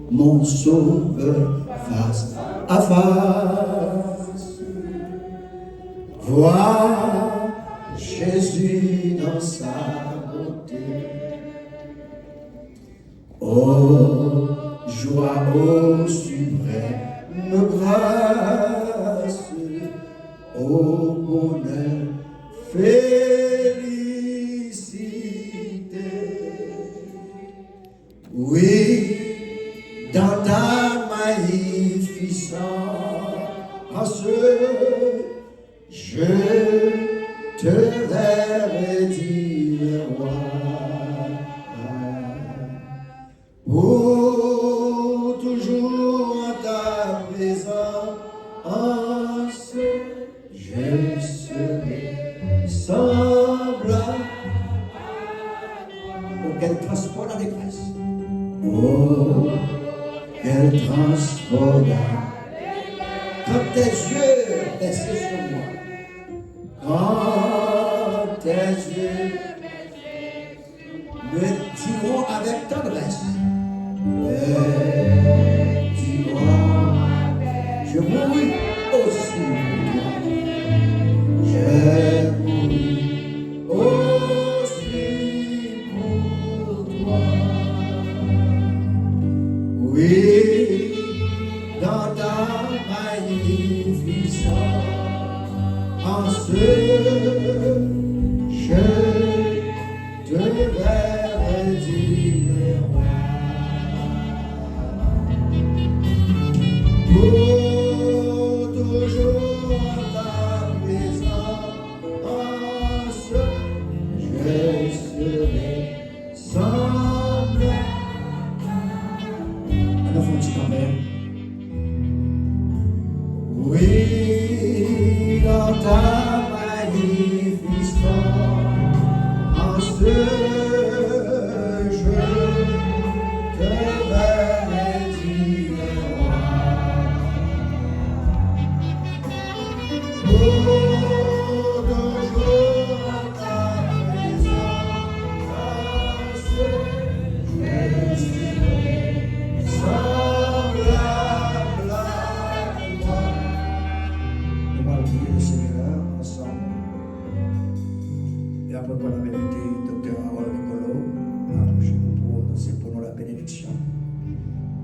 mon sauveur face à face. Voir Jésus dans sa beauté. Oh, joie, ô suprême grâce. Oh, bonheur, félicité. Oui, dans ta magnificence, je te verrai dire roi. Pour toujours en ta présence, je serai semblable. Oh, quel transport la détresse. Oh, quel transport la. Quand tes yeux baissés sur moi. Quand tes yeux me diront avec tendresse. Dis-moi, je mourrai aussi pour toi. Je mourrai aussi pour toi. Oui, dans ta magnificence, je te verrai dire roi. Pour toujours en ta présence, je serai semblable. Alors, faut-il quand même? Oui, dans ta magnificence, je te verrai dire roi. Pour toujours en ta présence, je serai semblable à toi. Nous allons prier le Seigneur ensemble. Et après, pour la bénédiction, docteur Harold Nicolo, c'est pour nous la bénédiction.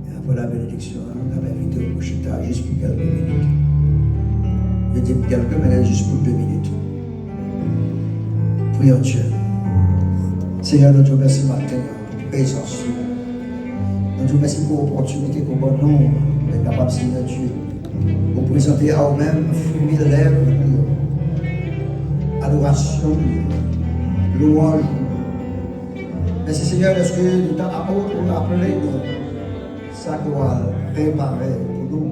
Et après la bénédiction, on va inviter au Couchita juste pour quelques minutes. Je dis quelques minutes, juste pour 2 minutes. Prions Dieu. Seigneur, nous te remercions matin pour présence. Nous te remercions pour l'opportunité que bon nombre est capable, Seigneur Dieu, pour présenter à nous-mêmes fruits de lèvres, adoration, louange. Merci Seigneur, parce que nous t'avons appelé sa gloire préparée pour nous.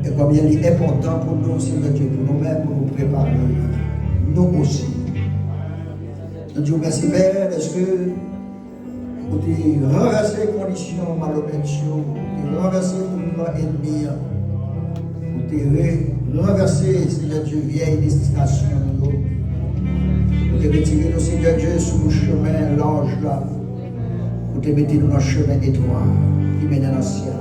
Et combien il est important pour nous, Seigneur Dieu, pour nous-mêmes, pour nous préparer, nous aussi. Nous disons merci Père, parce que pour te renverser les conditions malhonnêtes, pour te renverser tout nos ennemis, pour te renverser, Seigneur Dieu, vieille destination de nous. Pour te retirer nous, Seigneur Dieu, sur le chemin large là. Pour te mettre dans le chemin étroit qui mène dans le ciel.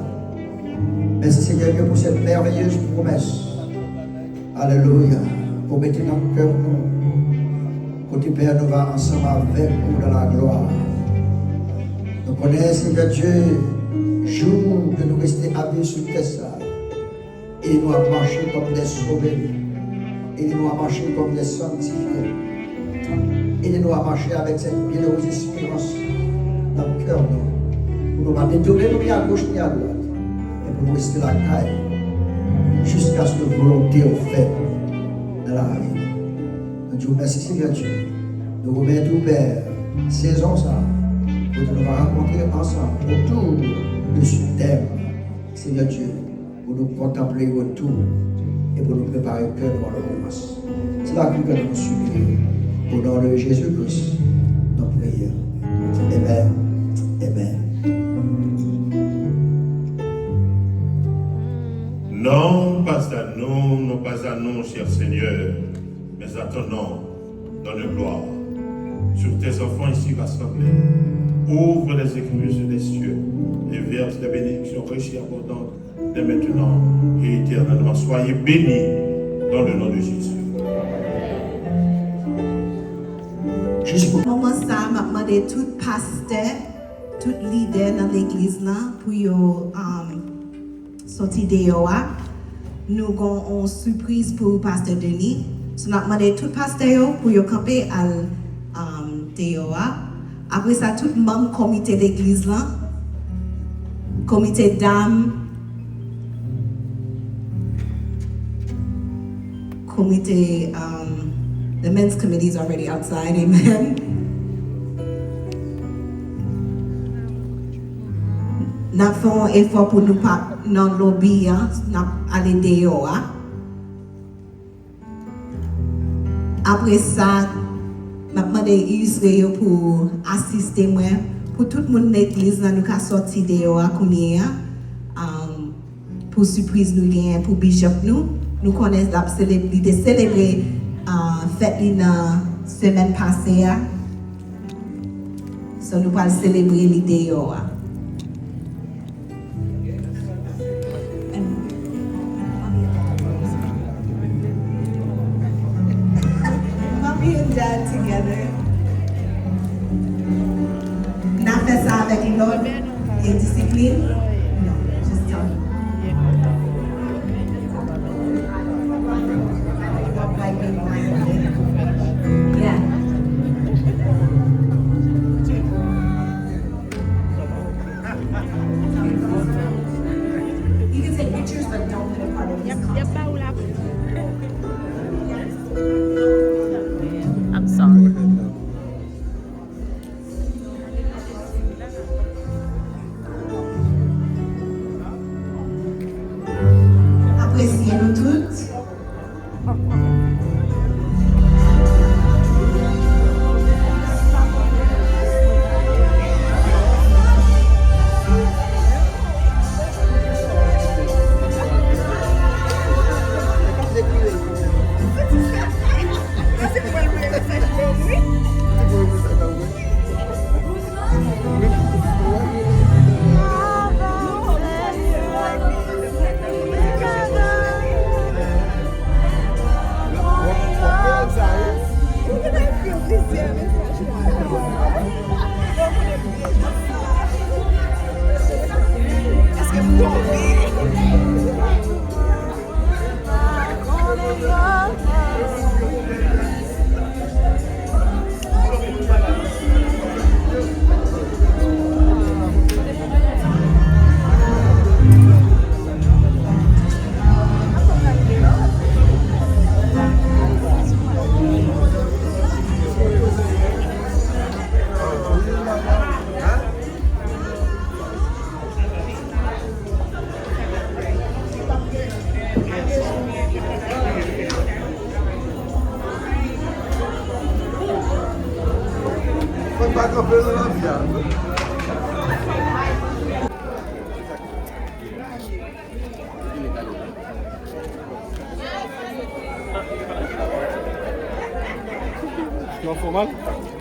Merci Seigneur Dieu pour cette merveilleuse promesse. Alléluia. Pour mettre dans le cœur nous. Côté Père, nous va ensemble avec vous dans la gloire. Nous connaissons, Seigneur Dieu, jour que nous restons à vie sur terre. Aidez-nous à marcher comme des sauvés. Aidez-nous à marcher comme des sanctifiés. Aidez-nous à marcher avec cette bienheureuse espérance dans le cœur. Pour nous pas détourner ni à gauche ni à droite. Mais pour nous rester la caille. Jusqu'à ce que volonté est faite dans la vie. Nous disons merci Seigneur Dieu. Nous remettons Père, saison ça, pour nous rencontrer ensemble autour de ce thème, Seigneur Dieu, pour nous contempler autour et pour nous préparer le cœur pour le commence. C'est là que nous nous supplions. Au nom de Jésus-Christ, nos prières. Amen. Amen.
Non, pas à nous, non pas à nous, cher Seigneur, mais à ton nom, donne gloire. Sur tes enfants ici rassemblés, ouvre les écluses des cieux et verse des bénédictions riches et abondantes dès maintenant et éternellement. Soyez bénis dans le nom de Jésus.
Moment ça, m'a demandé tout pasteur, tout leader dans l'église là pour yo sortir dehors. Nous avons une surprise pour pasteur Denis. So m'a demandé tout pasteur pour yo camper à dehors. Après ça, tout membre comité d'église là, comité d'âme, comité the men's committee is already outside, amen. Nous faisons un effort pour nous pas dans le lobby, nous aller dehors. Après ça, je demande Israël pour assister moi, pour tout le monde de l'église, nous avons sorti dehors pour surprise nous gagnons, pour bishop nous connaissons la célébrer fête la semaine passée. So nous allons célébrer l'idée dehors. Mommy and dad together. N'a fait ça avec l'autre et discipline? Non, just tell me. Yeah. You can take pictures, but don't put a part of this.
I'm sorry.
Appréciez-nous toutes.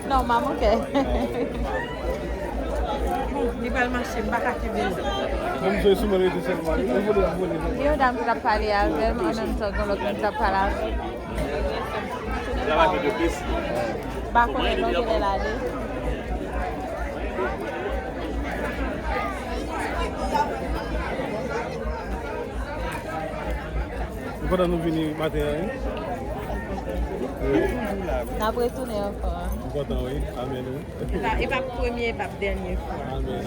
Non, maman, ok. Il va marcher, pas qu'à Yo dame qui a parlé avec elle, en même temps que l'autre qui a parlé. Bah, qu'on est là, elle est là.
content de venir matin.
Après tourner encore.
Content, oui. Amen.
Et pas premier, pas dernier.
Amen.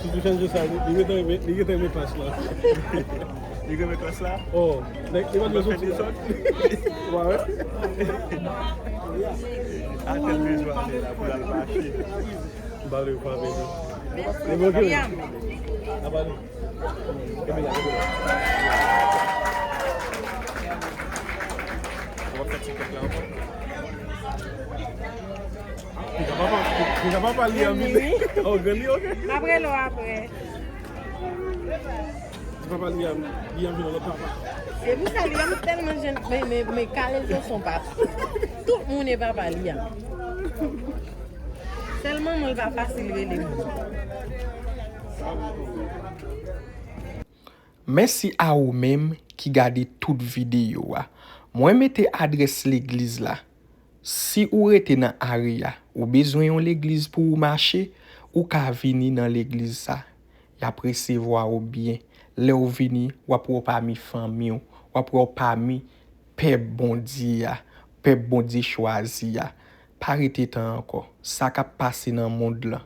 Si tu changes ça, il est dans mes places là.
Il y a mes classes là.
Oh, il va me sortir. Ouais.
À quel besoin là pour la marcher.
Valeu, valeu. Tu n'as pas parlé à moi.
Après, là, après.
Tu n'as pas parlé à moi. Bienvenue dans le papa.
Et vous savez, il y a tellement de gens, mes calés ne sont pas. Tout le monde n'est pas parlé. Seulement, on ne va pas s'élever les mots.
Merci à vous même qui gardez toute vidéo. Moi mettez adresse l'église là. Si vous êtes dans area ou besoin de l'église pour marcher, ou ka venir dans l'église ça. Y a recevoir ou bien. Là ou venir ou pour parmi famille ou pour parmi peuple bon Dieu, peuple bon Dieu choisi. Parité temps encore. Ça ka passer dans monde là.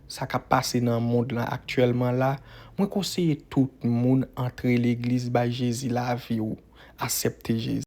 Ça qui passe dans le monde là actuellement là, moi conseille tout le monde entrer l'église by Jésus la vie ou accepter Jésus.